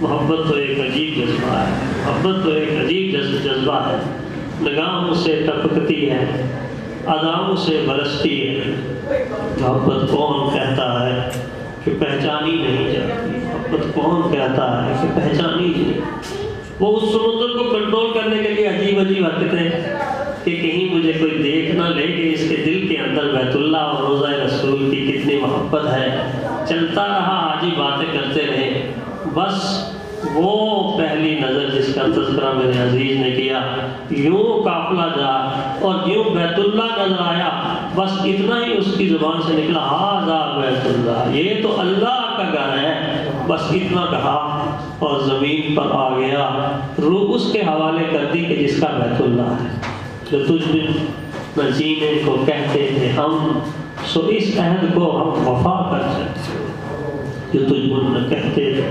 محبت تو ایک عجیب جذبہ ہے، محبت تو ایک عجیب جذبہ ہے، نگاہوں سے ٹپکتی ہے، اداؤں سے برستی ہے۔ محبت کون کہتا ہے کہ پہچانی نہیں جاتی، محبت کون کہتا ہے کہ پہچانی نہیں۔ وہ اس سمندر کو کنٹرول کرنے کے لیے عجیب عجیب حرکتیں کہ کہیں مجھے کوئی دیکھ نہ لے کہ اس کے دل کے اندر بیت اللہ اور روضہ رسول کی کتنی محبت ہے۔ چلتا رہا، حاجی باتیں کرتے رہے، بس وہ پہلی نظر جس کا تذکرہ میرے عزیز نے کیا، یوں قافلہ جا اور یوں بیت اللہ نظر آیا، بس اتنا ہی اس کی زبان سے نکلا، ھذا بیت اللہ، یہ تو اللہ کا گھر ہے، بس اتنا کہا اور زمین پر آ گیا، روح اس کے حوالے کر دی کہ جس کا بیت اللہ ہے۔ جو تجھ بن نہ جینے کو کہتے تھے ہم، سو اس عہد کو ہم وفا کر سکتے، جو تجھ بن نہ کہتے تھے